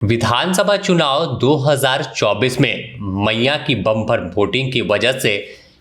विधानसभा चुनाव 2024 में मैया की बम्पर वोटिंग की वजह से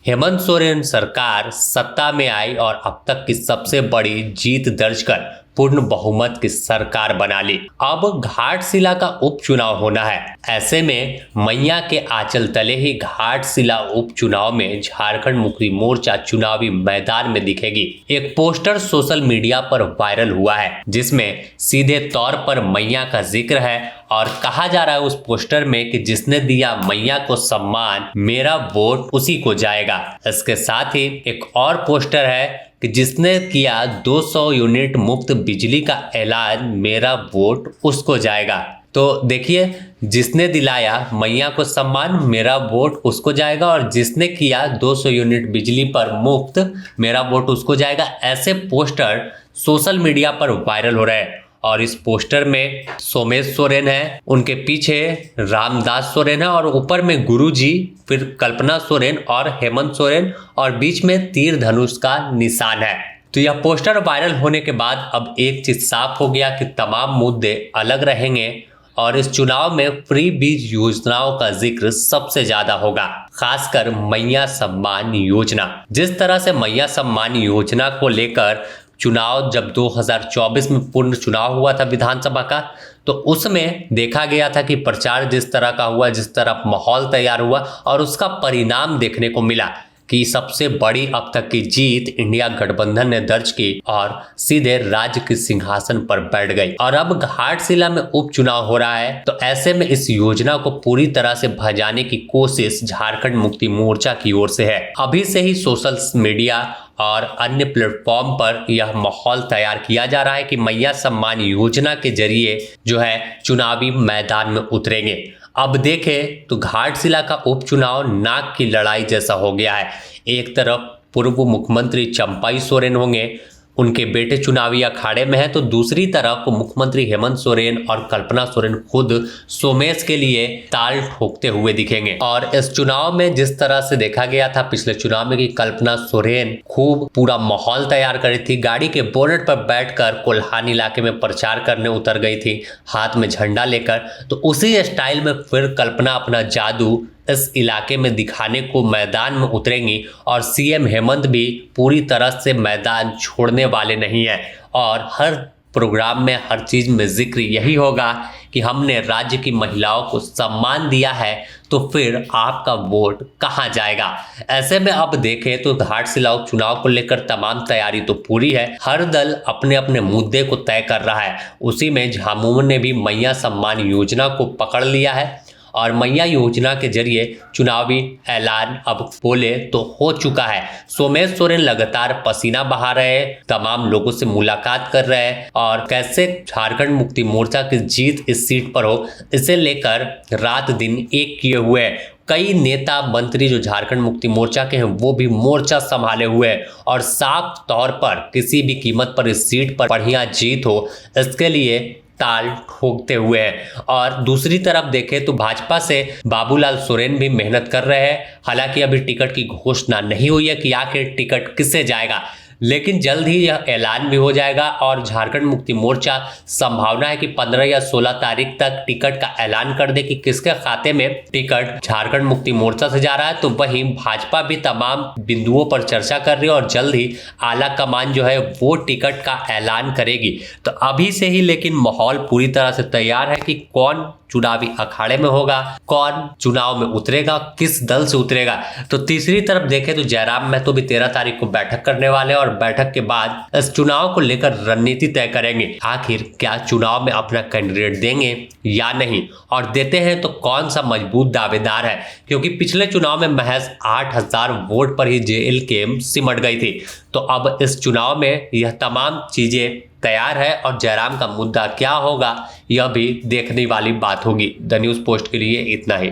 हेमंत सोरेन सरकार सत्ता में आई और अब तक की सबसे बड़ी जीत दर्ज कर पूर्ण बहुमत की सरकार बना ली। अब घाटशिला का उपचुनाव होना है। ऐसे में मैया के आंचल तले ही घाटशिला उपचुनाव में झारखंड मुक्ति मोर्चा चुनावी मैदान में दिखेगी। एक पोस्टर सोशल मीडिया पर वायरल हुआ है जिसमें सीधे तौर पर मैया का जिक्र है और कहा जा रहा है उस पोस्टर में कि जिसने दिया मैया को सम्मान, मेरा वोट उसी को जाएगा। इसके साथ ही एक और पोस्टर है कि जिसने किया 200 यूनिट मुफ्त बिजली का ऐलान, मेरा वोट उसको जाएगा। तो देखिए, जिसने दिलाया मैया को सम्मान, मेरा वोट उसको जाएगा, और जिसने किया 200 यूनिट बिजली पर मुफ्त, मेरा वोट उसको जाएगा। ऐसे पोस्टर सोशल मीडिया पर वायरल हो रहे हैं और इस पोस्टर में सोमेश सोरेन है, उनके पीछे रामदास सोरेन है और ऊपर में गुरुजी, फिर कल्पना सोरेन और हेमंत सोरेन और बीच में तीर धनुष का निशान है। तो यह पोस्टर वायरल होने के बाद अब एक चीज साफ हो गया कि तमाम मुद्दे अलग रहेंगे और इस चुनाव में फ्री बीज योजनाओं का जिक्र सबसे ज्यादा होगा, खासकर मैया सम्मान योजना। जिस तरह से मैया सम्मान योजना को लेकर चुनाव जब 2024 में पूर्ण चुनाव हुआ था विधानसभा का, तो उसमें देखा गया था कि प्रचार जिस तरह का हुआ, जिस तरह माहौल तैयार हुआ और उसका परिणाम देखने को मिला कि सबसे बड़ी अब तक की जीत इंडिया गठबंधन ने दर्ज की और सीधे राज्य के सिंहासन पर बैठ गई। और अब घाटशिला में उपचुनाव हो रहा है, तो ऐसे में इस योजना को पूरी तरह से भजाने की कोशिश झारखंड मुक्ति मोर्चा की ओर से है। अभी से ही सोशल मीडिया और अन्य प्लेटफॉर्म पर यह माहौल तैयार किया जा रहा है कि मैया सम्मान योजना के जरिए जो है चुनावी मैदान में उतरेंगे। अब देखें तो घाटशिला का उपचुनाव नाक की लड़ाई जैसा हो गया है। एक तरफ पूर्व मुख्यमंत्री चंपाई सोरेन होंगे, उनके बेटे चुनावी अखाड़े में है, तो दूसरी तरफ मुख्यमंत्री हेमंत सोरेन और कल्पना सोरेन खुद सोमेश के लिए ताल ठोकते हुए दिखेंगे। और इस चुनाव में जिस तरह से देखा गया था पिछले चुनाव में कि कल्पना सोरेन खूब पूरा माहौल तैयार करी थी, गाड़ी के बोनेट पर बैठकर कोल्हान इलाके में प्रचार करने उतर गई थी हाथ में झंडा लेकर, तो उसी स्टाइल में फिर कल्पना अपना जादू इस इलाके में दिखाने को मैदान में उतरेंगी। और सीएम हेमंत भी पूरी तरह से मैदान छोड़ने वाले नहीं है और हर प्रोग्राम में, हर चीज में जिक्र यही होगा कि हमने राज्य की महिलाओं को सम्मान दिया है, तो फिर आपका वोट कहां जाएगा। ऐसे में अब देखें तो घाटशिला उपचुनाव को लेकर तमाम तैयारी तो पूरी है, हर दल अपने अपने मुद्दे को तय कर रहा है। उसी में झामुमो ने भी मैया सम्मान योजना को पकड़ लिया है और मैया योजना के जरिए चुनावी ऐलान अब बोले तो हो चुका है। सोमेश सोरेन लगातार पसीना बहा रहे हैं, तमाम लोगों से मुलाकात कर रहे हैं और कैसे झारखंड मुक्ति मोर्चा की जीत इस सीट पर हो, इसे लेकर रात दिन एक किए हुए हैं। कई नेता मंत्री जो झारखंड मुक्ति मोर्चा के हैं वो भी मोर्चा संभाले हुए हैं और साफ तौर पर किसी भी कीमत पर इस सीट पर बढ़िया जीत हो, इसके लिए ताल ठोकते हुए हैं। और दूसरी तरफ देखें तो भाजपा से बाबूलाल सोरेन भी मेहनत कर रहे हैं। हालांकि अभी टिकट की घोषणा नहीं हुई है कि आखिर टिकट किससे जाएगा, लेकिन जल्द ही यह ऐलान भी हो जाएगा और झारखंड मुक्ति मोर्चा संभावना है कि 15 या 16 तारीख तक टिकट का ऐलान कर दे कि किसके खाते में टिकट झारखंड मुक्ति मोर्चा से जा रहा है। तो वहीं भाजपा भी तमाम बिंदुओं पर चर्चा कर रही है और जल्द ही आला कमान जो है वो टिकट का ऐलान करेगी। तो अभी से ही लेकिन माहौल पूरी तरह से तैयार है कि कौन चुनावी अखाड़े में होगा, कौन चुनाव में उतरेगा, किस दल से उतरेगा। तो तीसरी तरफ देखें तो जयराम महतो भी 13 तारीख को बैठक करने वाले हैं और बैठक के बाद इस चुनाव को लेकर रणनीति तय करेंगे। आखिर क्या चुनाव में अपना कैंडिडेट देंगे या नहीं, और देते हैं तो कौन सा मजबूत दावेदार है, क्योंकि पिछले चुनाव में महज 8000 वोट पर ही जेएलके सिमट गई थी। तो अब इस चुनाव में यह तमाम चीजें तैयार है और जयराम का मुद्दा क्या होगा यह भी देखने वाली बात होगी। द न्यूज़ पोस्ट के लिए इतना ही।